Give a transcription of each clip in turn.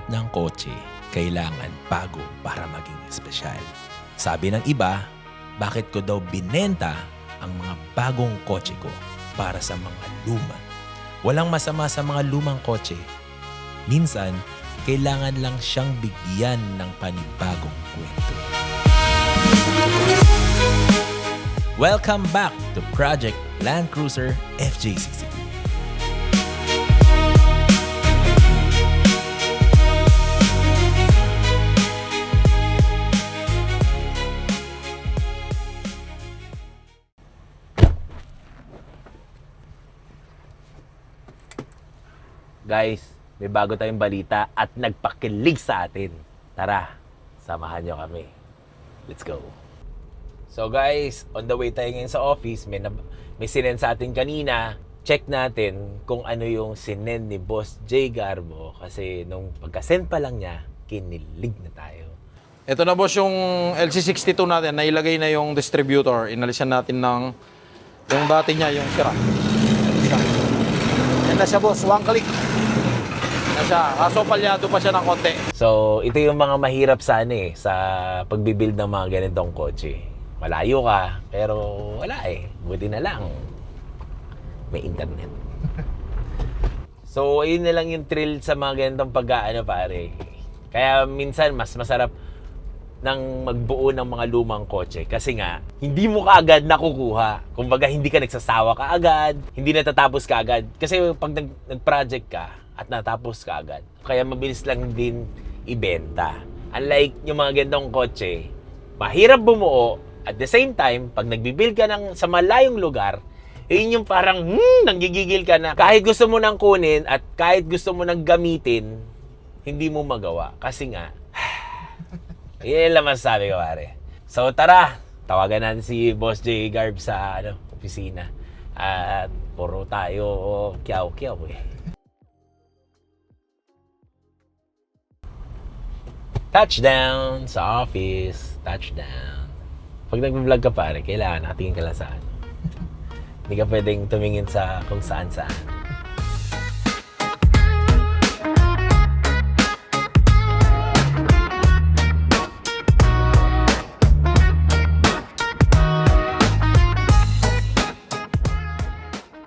lahat ng kotse kailangan bago para maging espesyal. Sabi ng iba, bakit ko daw binenta ang mga bagong kotse ko para sa mga luma? Walang masama sa mga lumang kotse. Minsan, kailangan lang siyang bigyan ng panibagong kwento. Welcome back to Project Land Cruiser FJ62. Guys, may bago tayong balita at nagpakilig sa atin. Tara, samahan nyo kami. Let's go. So guys, on the way tayo ngayon sa office, may sinend sa atin kanina. Check natin kung ano yung sinend ni Boss J. Garbo kasi nung pagka-send pa lang niya, kinilig na tayo. Ito na boss yung LC62 natin, nailagay na yung distributor. Inalisan natin ng yung dati niya, yung sira. Yan na siya boss, one click. Na siya. Kaso palyado pa siya ng konti. So, ito yung mga mahirap sana sa pagbibuild ng mga ganitong kotse. Malayo ka, pero wala Buti na lang. May internet. So, ayun na lang yung thrill sa mga ganitong pag-aano pare. Kaya minsan, mas masarap ng magbuo ng mga lumang kotse. Kasi nga, hindi mo kaagad nakukuha. Kumbaga, hindi ka nagsasawa kaagad, hindi natatapos kaagad. Kasi pag nag-project ka at natapos kaagad, kaya mabilis lang din ibenta. Unlike yung mga ganitong kotse, mahirap bumuo. At the same time, pag nagbibuild ka sa malayong lugar, yun yung parang, nanggigigil ka na. Kahit gusto mo nang kunin at kahit gusto mo nang gamitin, hindi mo magawa. Kasi nga, yun lang masasabi ko, pare. So, tara. Tawagan natin si Boss J. Garb sa opisina. At puro tayo kiyaw-kiyaw Touchdown sa office. Touchdown. Pag nag-vlog ka, pare, kailangan nakatingin ka lang sa Hindi ka pwedeng tumingin sa kung saan-saan.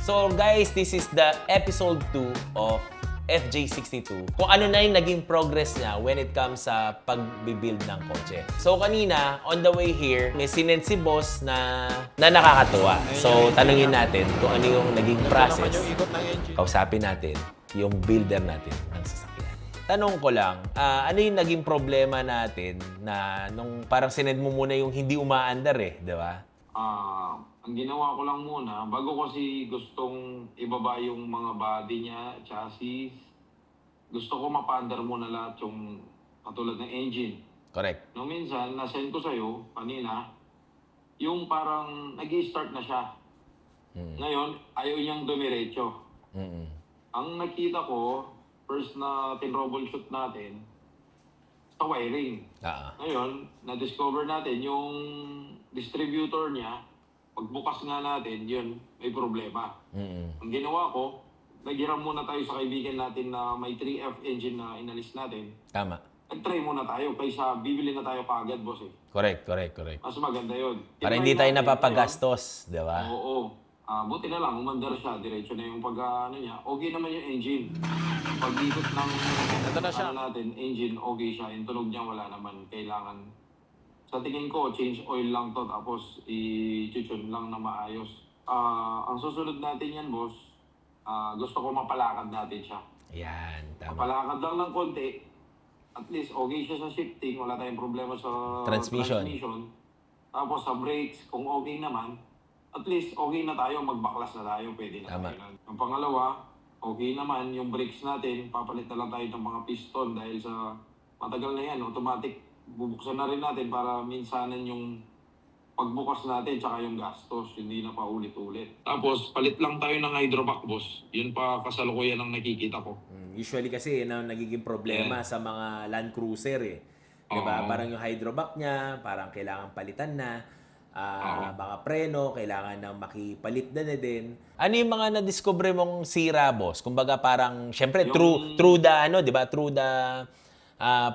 So guys, this is the episode 2 of FJ62. Kung ano na yung naging progress niya when it comes sa pag-build ng kotse. So kanina, on the way here, may sinend si boss na nakakatuwa. So tanungin natin kung ano yung naging process. Kausapin natin yung builder natin ng sasakyan. Tanong ko lang, ano yung naging problema natin na nung parang sinend mo muna yung hindi umaandar di ba? Ang ginawa ko lang muna, bago kasi gustong ibaba yung mga body niya, chassis, gusto ko mapandar muna lahat yung katulad ng engine. Correct. No, minsan, nasend ko sa'yo, kanina, yung parang nag-i-start na siya. Ngayon, ayaw niyang dumiretso. Ang nakita ko, first na tin-troubleshoot natin, sa wiring. Ngayon, na-discover natin yung distributor niya, pagbukas nga natin, yun, may problema. Ang ginawa ko, naghiram muna tayo sa kaibigan natin na may 3F engine na inalis natin. Tama. Nag-try muna tayo kaysa bibili na tayo kaagad, boss Correct. Mas maganda yun. Para hindi tayo napapagastos, di ba? Oo. Buti na lang, umandar siya, diretso na yung niya. Okay naman yung engine. Pag-ikot ng natin, engine, okay siya. Yung tunog niya, wala naman. Kailangan. Sa tingin ko, change oil lang to, tapos i-tune lang na maayos. Ang susunod natin yan, boss, gusto ko mapalakad natin siya. Yan, tama. Mapalakad lang ng konti. At least, okay siya sa shifting. Wala tayong problema sa transmission. Tapos sa brakes, kung okay naman, at least okay na tayo, magbaklas na tayo, pwede na Tama. tayo. Ang pangalawa, okay naman, yung brakes natin, papalit na lang tayo ng mga piston dahil sa matagal na yan, automatic, bubuksan na rin natin para minsanan yung pagbukas natin tsaka yung gastos, hindi na pa ulit-ulit. Tapos, palit lang tayo ng hydrovac, boss. Yun pa kasalukuyan ang nakikita ko. Usually kasi yun ang nagiging problema sa mga Land Cruiser Diba? Parang yung hydrovac niya, parang kailangan palitan na. Baka preno, kailangan ng makipalit na din. Ano yung mga na-discover mong sira, boss? Kumbaga parang, syempre, through the, di ba, through the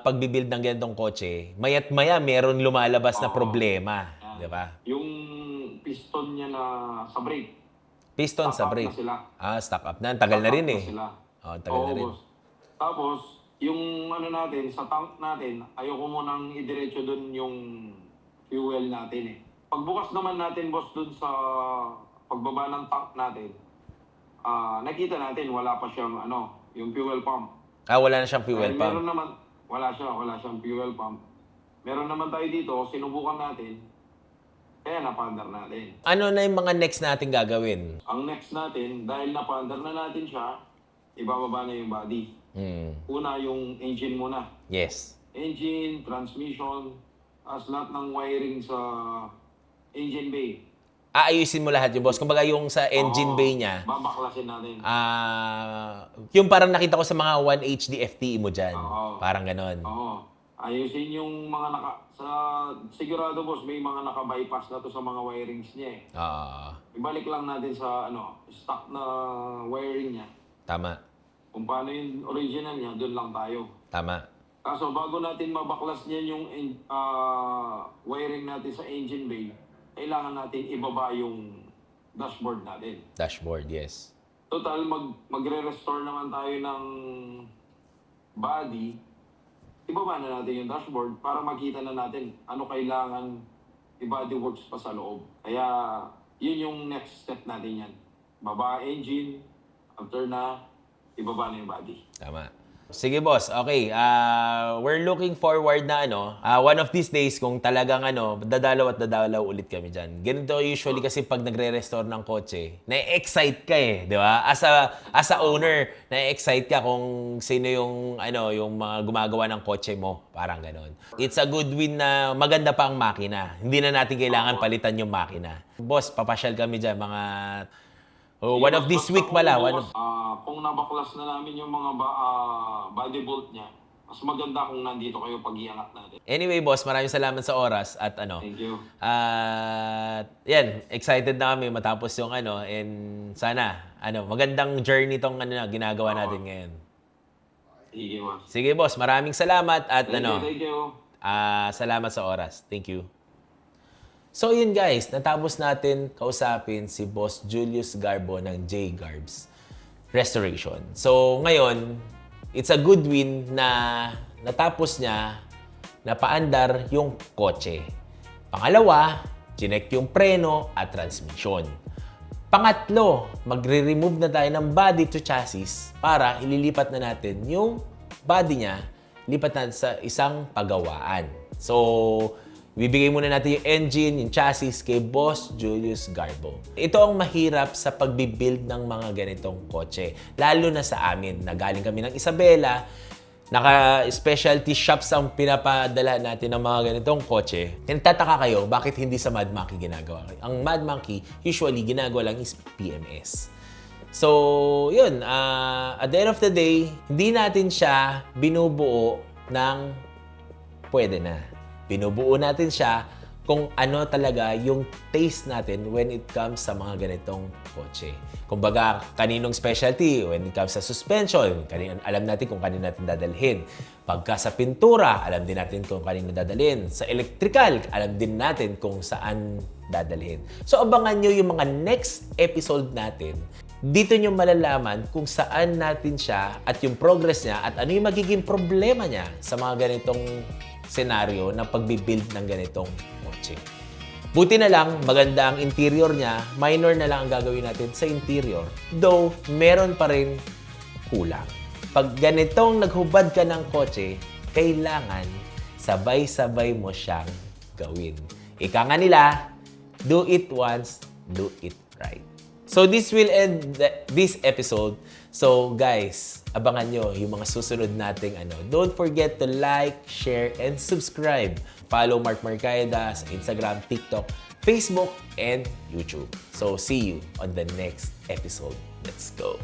pagbibuild ng ganitong kotse, maya't maya, meron lumalabas na problema, di ba? Yung piston niya na sa brake. Piston Stock sa up brake. na sila. Stock up na. Tagal na rin eh. Sila. Tagal na rin. Boss. Tapos, yung ano natin, sa tank natin, ayoko mo nang idiretso dun yung fuel natin eh. Pagbukas naman natin, boss, dun sa pagbaba ng tank natin, nakita natin wala pa siyang yung fuel pump. Wala na siyang fuel pump. Meron naman, wala siyang fuel pump. Meron naman tayo dito, sinubukan natin, kaya napandar natin. Ano na yung mga next natin gagawin? Ang next natin, dahil napandar na natin siya, ibababa na yung body. Una, yung engine muna. Yes. Engine, transmission, as lahat ng wiring sa engine bay. Aayusin mo lahat yung boss. Kumbaga yung sa engine bay niya, Babaklasin natin. yung parang nakita ko sa mga 1HD FTE mo dyan. Oo. Parang ganon. Oo. Ayusin yung mga sigurado boss, may mga naka-bypass na to sa mga wirings niya eh. Ibalik lang natin sa stock na wiring niya. Tama. Kung paano yung original niya, doon lang tayo. Tama. Kaso bago natin mabaklas niya yung wiring natin sa engine bay, kailangan natin ibaba yung dashboard natin. Dashboard, yes. Total, magre-restore naman tayo ng body. Ibaba na natin yung dashboard para makita na natin ano kailangan i-body works pa sa loob. Kaya, yun yung next step natin yan. Baba engine, after na, ibaba na yung body. Tama. Sige boss, okay. We're looking forward na one of these days kung talagang dadalaw at dadalaw ulit kami dyan. Ganito usually kasi pag nagre-restore ng kotse, na-excite ka eh, di ba? As a owner, na-excite ka kung sino yung yung mga gumagawa ng kotse mo, parang ganon. It's a good win na maganda pa ang makina. Hindi na natin kailangan palitan yung makina. Boss, papasyal kami dyan mga one of this week pala. Kung nabaklas na namin yung mga body bolt niya, mas maganda kung nandito kayo pag-iangat natin. Anyway, boss, maraming salamat sa oras at Thank you. yan, excited na kami matapos yung and sana magandang journey tong ginagawa natin ngayon. Sige, boss. Sige, boss, maraming salamat at Thank you. salamat sa oras. Thank you. So yun guys, natapos natin kausapin si Boss Julius Garbo ng J Garbs Restoration. So ngayon, it's a good win na natapos niya na paandar yung kotse. Pangalawa, chinek yung preno at transmission. Pangatlo, magre-remove na tayo ng body to chassis para ililipat na natin yung body niya, lipat natin sa isang pagawaan. So, bibigay muna natin yung engine, yung chassis kay Boss Julius Garbo. Ito ang mahirap sa pagbibuild ng mga ganitong kotse. Lalo na sa amin, na galing kami ng Isabela, naka-specialty shops ang pinapadala natin ng mga ganitong kotse. Nagtataka kayo, bakit hindi sa Mad Monkey ginagawa? Ang Mad Monkey, usually ginagawa lang is PMS. So, yun. At the end of the day, hindi natin siya binubuo ng pwede na. Binubuo natin siya kung ano talaga yung taste natin when it comes sa mga ganitong kotse. Kumbaga, kaninong specialty when it comes sa suspension, alam natin kung kanino natin dadalhin. Pagka sa pintura, alam din natin kung kanino dadalhin. Sa electrical, alam din natin kung saan dadalhin. So, abangan nyo yung mga next episode natin. Dito nyo malalaman kung saan natin siya at yung progress niya at ano yung magiging problema niya sa mga ganitong senaryo na pagbibuild ng ganitong kotse. Buti na lang, maganda ang interior niya, minor na lang ang gagawin natin sa interior. Though, meron pa rin kulang. Pag ganitong naghubad ka ng kotse, kailangan sabay-sabay mo siyang gawin. Ika nga nila, do it once, do it right. So this will end this episode. So guys, abangan nyo yung mga susunod nating Don't forget to like, share, and subscribe. Follow Mark Marcaida sa Instagram, TikTok, Facebook, and YouTube. So see you on the next episode. Let's go.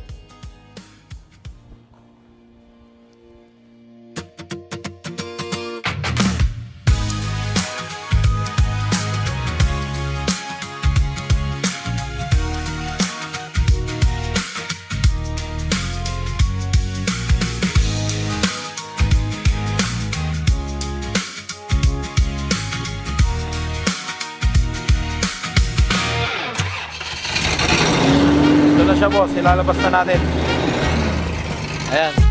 siya, boss. Ilalabas na natin. Ayan.